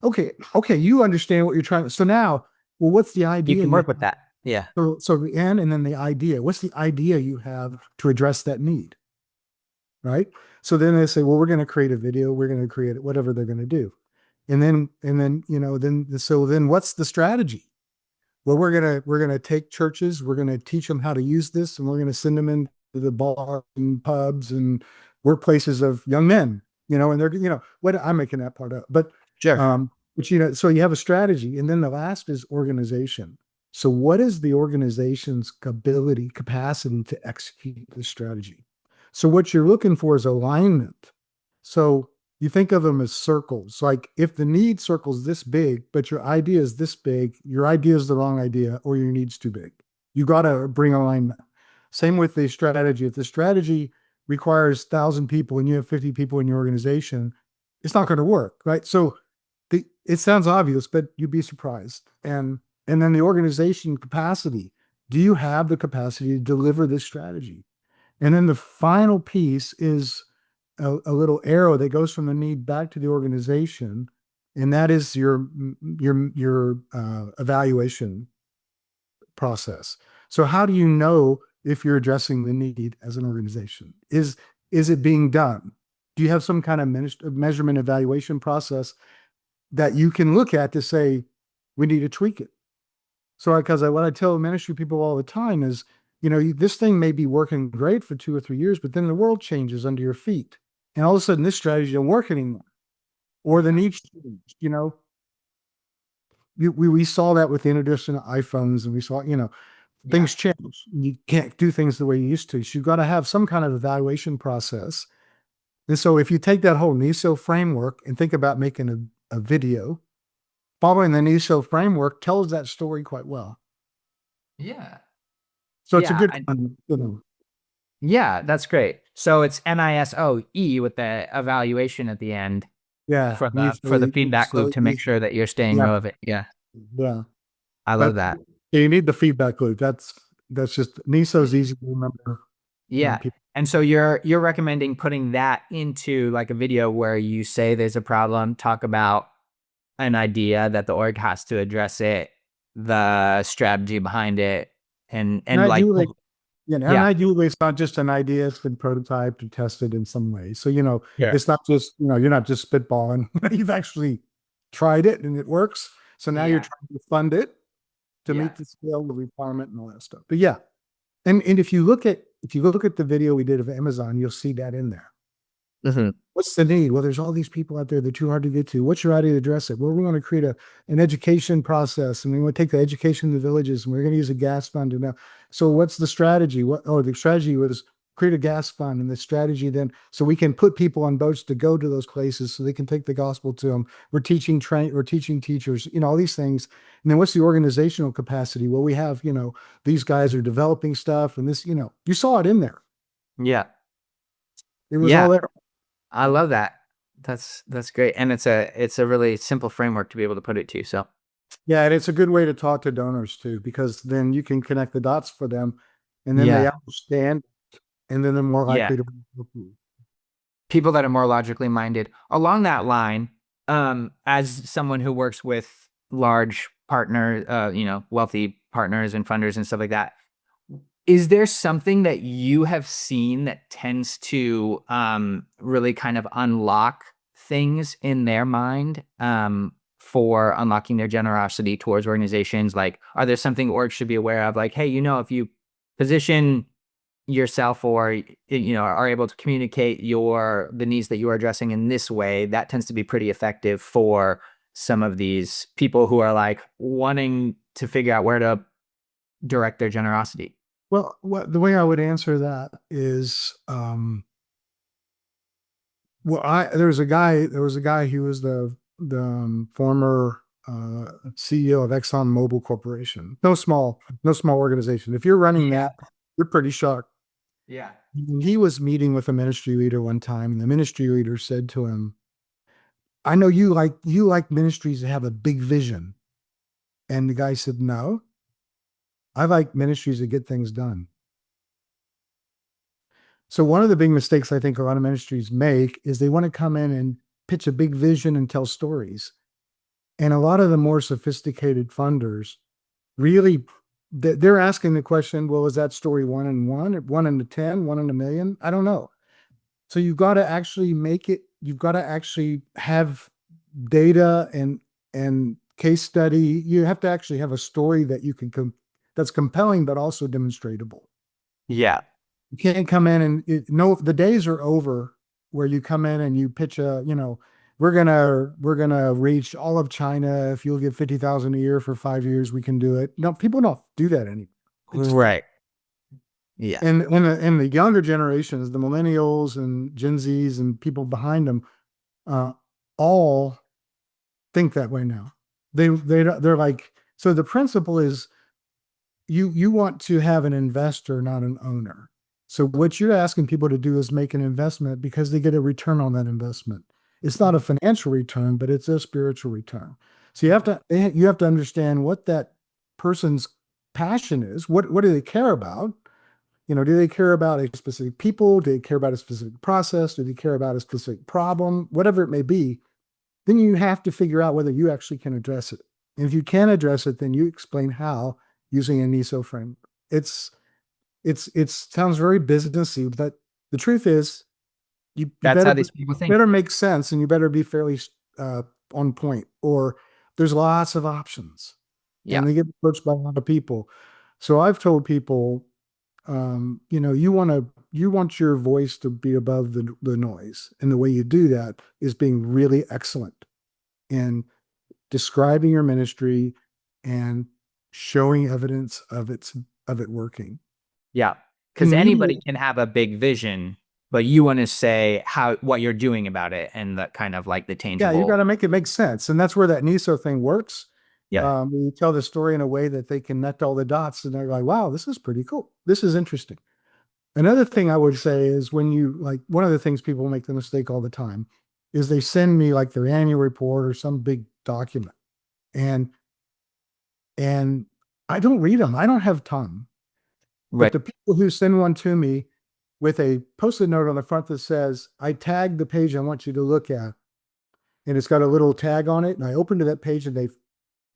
S2: Okay, okay, you understand what you're trying to. So now, well, what's the
S1: You
S2: idea
S1: can
S2: you
S1: work with
S2: have?
S1: that. Yeah.
S2: So the N and then the idea. What's the idea you have to address that need? Right. So then they say, well, we're going to create a video, we're going to create whatever they're going to do. And then what's the strategy? Well, we're gonna take churches, we're gonna teach them how to use this, and we're gonna send them into the bars and pubs and workplaces of young men, and they're what I'm making that part up,
S1: Sure.
S2: so you have a strategy, and then the last is organization. So what is the organization's capacity to execute the strategy? So what you're looking for is alignment. So you think of them as circles. Like if the need circle's this big, but your idea is this big, your idea is the wrong idea or your need's too big. You got to bring alignment. Same with the strategy. If the strategy requires 1,000 people and you have 50 people in your organization, it's not going to work, right? So it sounds obvious, but you'd be surprised. And then the organization capacity. Do you have the capacity to deliver this strategy? And then the final piece is a little arrow that goes from the need back to the organization, and that is your evaluation process. So how do you know if you're addressing the need as an organization? Is it being done? Do you have some kind of measurement evaluation process that you can look at to say we need to tweak it? So because what I tell ministry people all the time is, this thing may be working great for 2 or 3 years, but then the world changes under your feet. And all of a sudden this strategy don't work anymore. Or the needs change, we saw that with the introduction of iPhones, and we saw,
S1: Yeah.
S2: things change. You can't do things the way you used to. So you've got to have some kind of evaluation process. And so if you take that whole NISO framework and think about making a video, following the NISO framework tells that story quite well.
S1: Yeah.
S2: So it's a
S1: Yeah.
S2: good.
S1: Yeah, that's great. So it's NISOE with the evaluation at the end
S2: Yeah,
S1: for the feedback loop to make sure that you're staying
S2: yeah,
S1: relevant. Yeah.
S2: yeah.
S1: I love
S2: But
S1: that.
S2: you need the feedback loop. That's just NISO's easy to remember.
S1: Yeah.
S2: People.
S1: And so you're recommending putting that into like a video where you say there's a problem, talk about an idea that the org has to address it, the strategy behind it, and
S2: And
S1: like
S2: and
S1: yeah.
S2: ideally, it's not just an idea; it's been prototyped and tested in some way. So
S1: Yeah.
S2: it's not just you're not just spitballing. You've actually tried it and it works. So now you're
S1: Yeah.
S2: trying to fund it to
S1: Yeah.
S2: meet the scale, the requirement, and all that stuff. But yeah, and if you look at the video we did of Amazon, you'll see that in there.
S1: Mhm.
S2: What's the need? Well, there's all these people out there. They're too hard to get to. What's your idea to address it? Well, we're going to create an education process, and we want to take the education in the villages, and we're going to use a gas fund. So what's the strategy? The strategy was create a gas fund, and the strategy then, so we can put people on boats to go to those places, so they can take the gospel to them. We're teaching teachers, all these things. And then what's the organizational capacity? Well, we have, these guys are developing stuff, and this, you saw it in there.
S1: Yeah.
S2: It was
S1: Yeah.
S2: all there.
S1: I love that. That's great. And it's a really simple framework to be able to put it to. So
S2: Yeah, and it's a good way to talk to donors too, because then you can connect the dots for them, and then they
S1: yeah.
S2: understand, and then they're more
S1: Yeah.
S2: likely to help you.
S1: People that are more logically minded. Along that line, as someone who works with large partner, wealthy partners and funders and stuff like that, is there something that you have seen that tends to really kind of unlock things in their mind for unlocking their generosity towards organizations? Like, are there something orgs should be aware of? Like, hey, if you position yourself, or are able to communicate the needs that you are addressing in this way, that tends to be pretty effective for some of these people who are like wanting to figure out where to direct their generosity.
S2: Well, the way I would answer that is, there was a guy who was the former CEO of ExxonMobil Corporation. No small organization. If you're running that, you're pretty sharp.
S1: Yeah.
S2: He was meeting with a ministry leader one time, and the ministry leader said to him, "I know you like ministries that have a big vision." And the guy said, "No, I like ministries that get things done." So one of the big mistakes I think a lot of ministries make is they want to come in and pitch a big vision and tell stories. And a lot of the more sophisticated funders really, they're asking the question, well, is that story 1 in 1, 1 in 10, 1 in 1 million? I don't know. So you've got to actually you've got to actually have data and case study. You have to actually have a story that that's compelling, but also demonstratable.
S1: Yeah.
S2: You can't come in and no, the days are over where you come in and you pitch we're gonna reach all of China. If you'll give 50,000 a year for 5 years, we can do it. No, people don't do that anymore.
S1: Right. Yeah.
S2: And the younger generations, the millennials and Gen Zs and people behind them, all think that way now. They're like, so the principle is you want to have an investor, not an owner. So what you're asking people to do is make an investment because they get a return on that investment. It's not a financial return, but it's a spiritual return. So you have to understand what that person's passion is. What do they care about? Do they care about a specific people? Do they care about a specific process? Do they care about a specific problem? Whatever it may be, then you have to figure out whether you actually can address it. And if you can address it, then you explain how using a NISO framework. It sounds very businessy, but the truth is, you
S1: That's
S2: better
S1: how these people think.
S2: better make sense, and you better be fairly on point. Or there's lots of options,
S1: Yeah.
S2: and they get approached by a lot of people. So I've told people, you want your voice to be above the noise, and the way you do that is being really excellent in describing your ministry and showing evidence of it working.
S1: Yeah. Because anybody can have a big vision, but you want to say what you're doing about it, and the kind of like the tangible.
S2: Yeah, you got to make it make sense. And that's where that NISO thing works.
S1: Yeah.
S2: You tell the story in a way that they can connect all the dots, and they're like, wow, this is pretty cool. This is interesting. Another thing I would say is one of the things people make the mistake all the time is they send me like their annual report or some big document. And I don't read them. I don't have time.
S1: Right.
S2: But the people who send one to me with a Post-it note on the front that says, I tagged the page I want you to look at, and it's got a little tag on it, and I open to that page and they've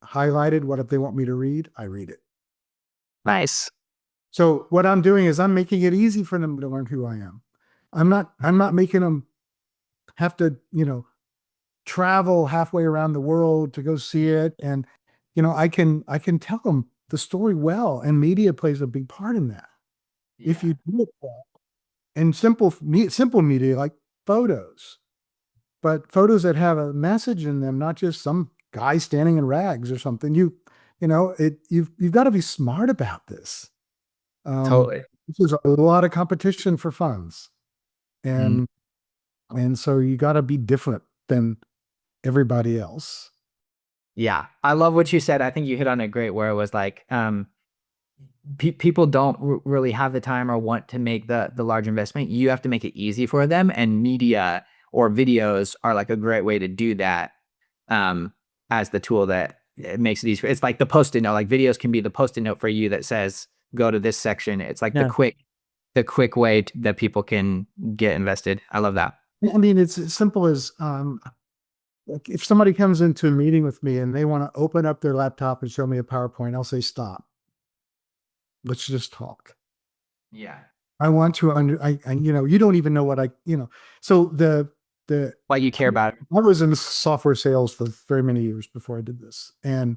S2: highlighted what they want me to read, I read it.
S1: Nice.
S2: So what I'm doing is I'm making it easy for them to learn who I am. I'm not making them have to, travel halfway around the world to go see it. And, I can tell them the story well, and media plays a big part in that. Yeah. If you do it well, and simple media like photos, but photos that have a message in them, not just some guy standing in rags or something. You've got to be smart about this.
S1: Totally.
S2: There's a lot of competition for funds, and so you got to be different than everybody else.
S1: Yeah, I love what you said. I think you hit on it great, where it was like, people don't really have the time or want to make the large investment. You have to make it easy for them, and media or videos are like a great way to do that, as the tool that it makes it easy. It's like the Post-it note. Like videos can be the Post-it note for you that says, go to this section. It's like the quick way that people can get invested. I love that.
S2: I mean, it's as simple as, if somebody comes into a meeting with me and they want to open up their laptop and show me a PowerPoint, I'll say, stop. Let's just talk.
S1: Yeah.
S2: I want to you don't even know what so
S1: why you care about it.
S2: I was in software sales for very many years before I did this. And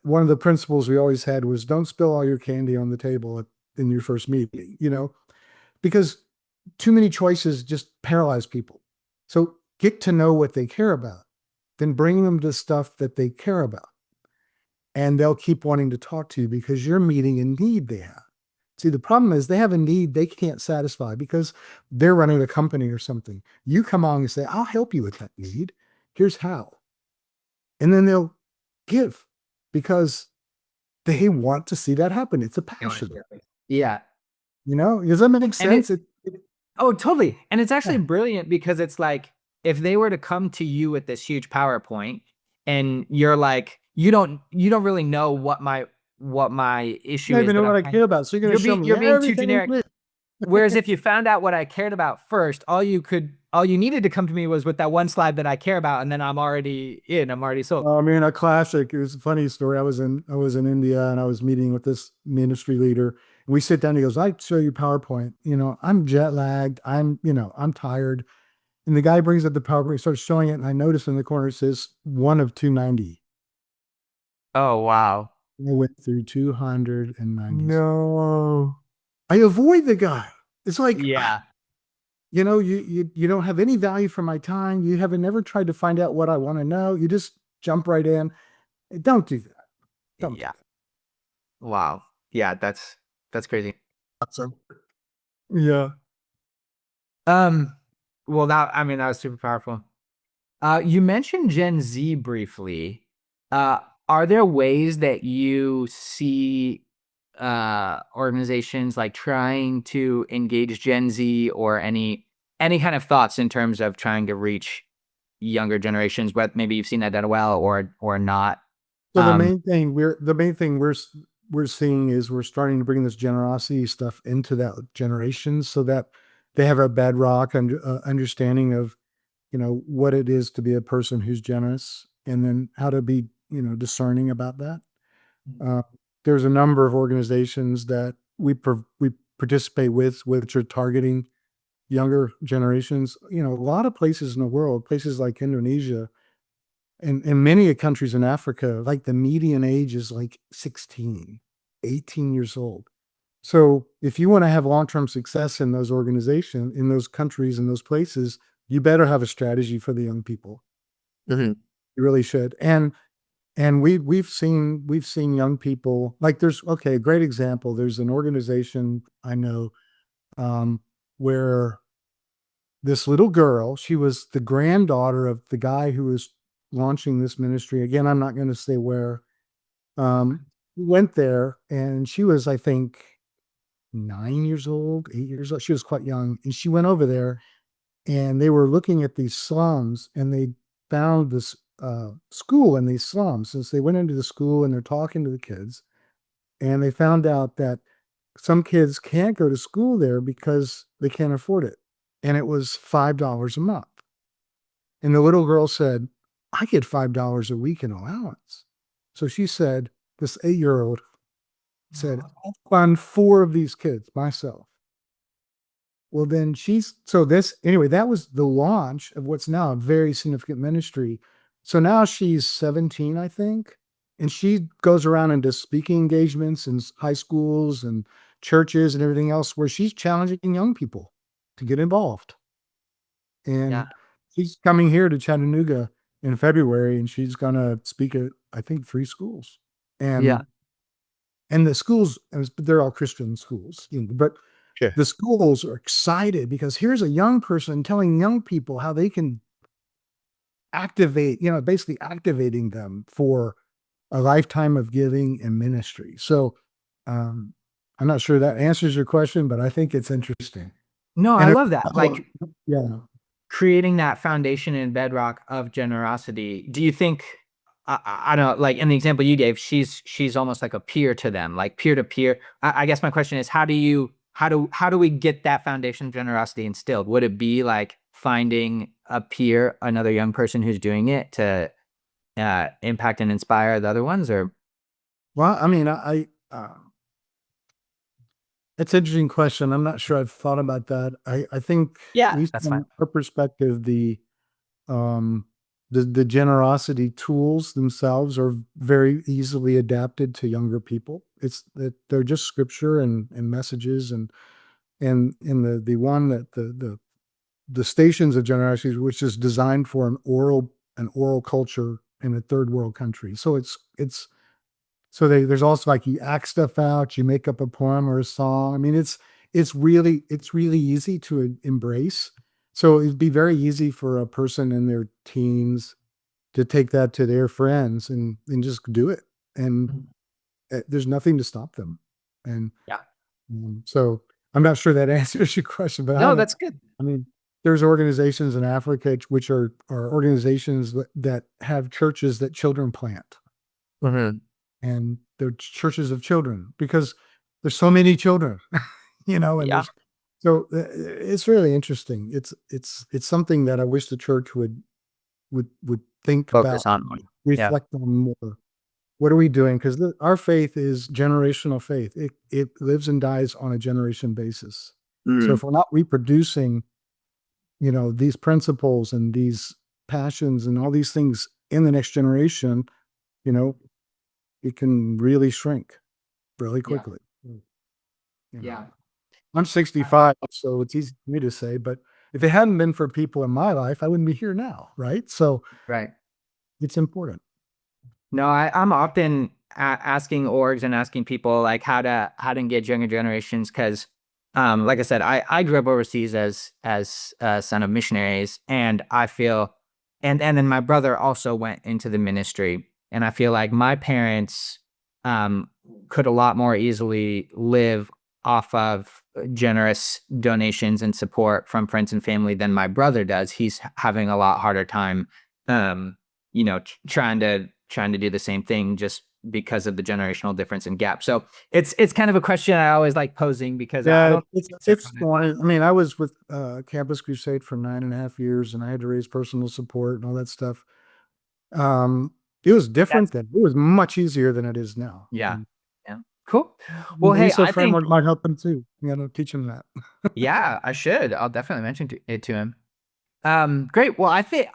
S2: one of the principles we always had was don't spill all your candy on the table in your first meeting, because too many choices just paralyze people. So get to know what they care about, then bring them to stuff that they care about. And they'll keep wanting to talk to you because you're meeting a need they have. See, the problem is they have a need they can't satisfy because they're running a company or something. You come on and say, I'll help you with that need. Here's how. And then they'll give because they want to see that happen. It's a passion.
S1: Yeah.
S2: Does that make
S1: And
S2: sense?
S1: oh, totally. And it's actually
S2: Yeah.
S1: brilliant because it's like if they were to come to you with this huge PowerPoint and you're like, you don't really know what my issue
S2: Not
S1: is
S2: even know
S1: that
S2: what
S1: I'm
S2: I
S1: trying.
S2: care about. So you're going to show me
S1: You're being too
S2: everything.
S1: generic. Whereas if you found out what I cared about first, all you needed to come to me was with that one slide that I care about, and then I'm already sold.
S2: I mean, a classic. It was a funny story. I was in India and I was meeting with this ministry leader. And we sit down. He goes, "I show you PowerPoint. I'm jet lagged. I'm tired." And the guy brings up the PowerPoint, he starts showing it, and I notice in the corner it says one of 290.
S1: Oh wow.
S2: I went through 290.
S1: No.
S2: I avoid the guy. It's like,
S1: Yeah.
S2: you don't have any value for my time. You haven't never tried to find out what I want to know. You just jump right in. Don't do that. Don't do
S1: Yeah. Wow. Yeah, that's crazy.
S2: that. So, yeah.
S1: Um, well, that was super powerful. You mentioned Gen Z briefly. Are there ways that you see organizations like trying to engage Gen Z or any kind of thoughts in terms of trying to reach younger generations? What maybe you've seen that done well or not.
S2: So the
S1: Um,
S2: main thing we're seeing is we're starting to bring this generosity stuff into that generation so that they have a bedrock understanding of what it is to be a person who's generous, and then how to be discerning about that. Uh, there's a number of organizations that we participate with, which are targeting younger generations. A lot of places in the world, places like Indonesia and many countries in Africa, like the median age is like 16, 18 years old. So if you want to have long-term success in those organizations, in those countries, in those places, you better have a strategy for the young people.
S1: Mhm.
S2: You really should. And we've seen young people, like a great example. There's an organization I know, where this little girl, she was the granddaughter of the guy who was launching this ministry. Again, I'm not going to say where. Went there, and she was, I think, 9 years old, 8 years old. She was quite young, and she went over there, and they were looking at these slums, and they found this school in these slums. Since they went into the school and they're talking to the kids, and they found out that some kids can't go to school there because they can't afford it, and it was $5 a month. And the little girl said, "I get $5 a week in allowance." So she said, this 8-year-old said, "I'll fund 4 of these kids myself." Well, then anyway, that was the launch of what's now a very significant ministry. So now she's 17, I think, and she goes around and does speaking engagements in high schools and churches and everything else where she's challenging young people to get involved.
S1: Yeah.
S2: And she's coming here to Chattanooga in February, and she's gonna speak at, I think, 3 schools.
S1: Yeah.
S2: And the schools, they're all Christian schools, but
S1: Sure.
S2: the schools are excited because here's a young person telling young people how they can activate, basically activating them for a lifetime of giving and ministry. So, um, I'm not sure that answers your question, but I think it's interesting.
S1: No, I
S2: And
S1: love that. Like
S2: yeah.
S1: creating that foundation and bedrock of generosity. Do you think I don't know, like in the example you gave, she's almost like a peer to them, like peer to peer. I guess my question is, how do we get that foundation of generosity instilled? Would it be like finding a peer, another young person who's doing it to impact and inspire the other ones, or
S2: Well, I mean, it's an interesting question. I'm not sure I've thought about that. I think, at
S1: yeah,
S2: least
S1: that's fine.
S2: from our perspective, um, the generosity tools themselves are very easily adapted to younger people. It's that they're just scripture and messages, and in the one that the stations of generosity, which is designed for an oral culture in a third world country. So it's so there's also like you act stuff out, you make up a poem or a song. I mean, it's really easy to embrace. So it'd be very easy for a person in their teens to take that to their friends and just do it. And there's nothing to stop them. And
S1: Yeah.
S2: so I'm not sure that answers your question, but
S1: No, that's good.
S2: I mean, there's organizations in Africa which are organizations that have churches that children plant, and they're churches of children because there's so many children, and
S1: Yeah.
S2: there's so it's really interesting. It's something that I wish the church would think
S1: Focus
S2: about,
S1: on more. Yeah.
S2: reflect on more. What are we doing? Because our faith is generational faith. It lives and dies on a generation basis. So if we're not reproducing, these principles and these passions and all these things in the next generation, it can really shrink really
S1: Yeah.
S2: quickly.
S1: Yeah.
S2: I'm 65, so it's easy for me to say, but if it hadn't been for people in my life, I wouldn't be here now, right? So
S1: Right.
S2: it's important.
S1: No, I'm often asking orgs and asking people like how to engage younger generations because, like I said, I grew up overseas as a son of missionaries, and I feel, and then my brother also went into the ministry, and I feel like my parents could a lot more easily live off of generous donations and support from friends and family than my brother does. He's having a lot harder time, trying to do the same thing just because of the generational difference and gap. So it's kind of a question I always like posing because I don't.
S2: It's fun. I mean, I was with Campus Crusade for 9.5 years, and I had to raise personal support and all that stuff. It was different then. It was much easier than it is now.
S1: Yeah. Yeah. Cool. Well, hey,
S2: NISO
S1: I think
S2: framework might help him too. Teach him that.
S1: yeah, I should. I'll definitely mention it to him. Great. Well, I think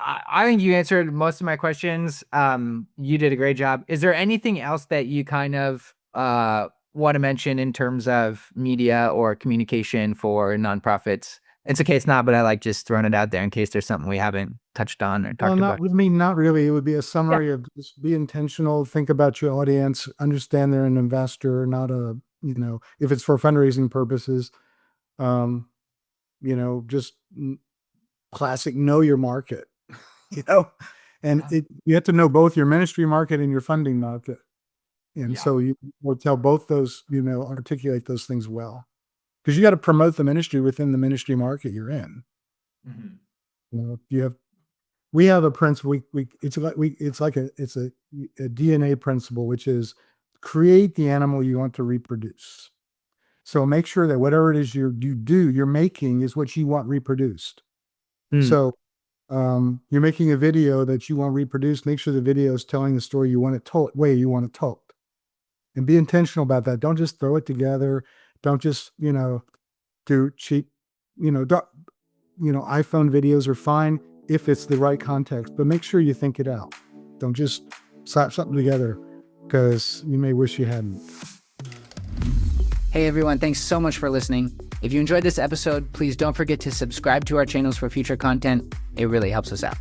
S1: you answered most of my questions. You did a great job. Is there anything else that you kind of want to mention in terms of media or communication for nonprofits? It's okay, it's not, but I like just throwing it out there in case there's something we haven't touched on or talked about.
S2: Not really. It would be a summary of just be intentional, think about your audience, understand they're an investor, not if it's for fundraising purposes, just classic, know your market, and you have to know both your ministry market and your funding market. And so you will tell both those, articulate those things well, because you got to promote the ministry within the ministry market you're in. We have a principle. It's like a DNA principle, which is create the animal you want to reproduce. So make sure that whatever it is you're making is what you want reproduced. So you're making a video that you want reproduced. Make sure the video is telling the story you want it told, way you want it told, and be intentional about that. Don't just throw it together. Don't just do cheap. iPhone videos are fine if it's the right context, but make sure you think it out. Don't just slap something together because you may wish you hadn't.
S1: Hey everyone, thanks so much for listening. If you enjoyed this episode, please don't forget to subscribe to our channels for future content. It really helps us out.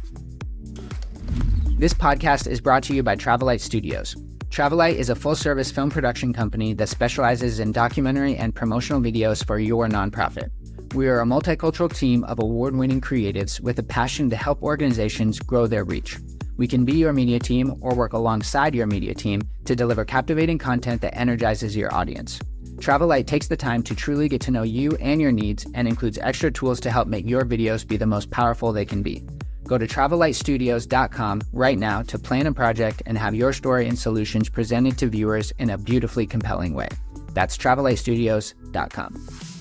S1: This podcast is brought to you by Travelite Studios. Travelite is a full-service film production company that specializes in documentary and promotional videos for your nonprofit. We are a multicultural team of award-winning creatives with a passion to help organizations grow their reach. We can be your media team or work alongside your media team to deliver captivating content that energizes your audience. Travelite takes the time to truly get to know you and your needs and includes extra tools to help make your videos be the most powerful they can be. Go to travelitestudios.com right now to plan a project and have your story and solutions presented to viewers in a beautifully compelling way. That's travelitestudios.com.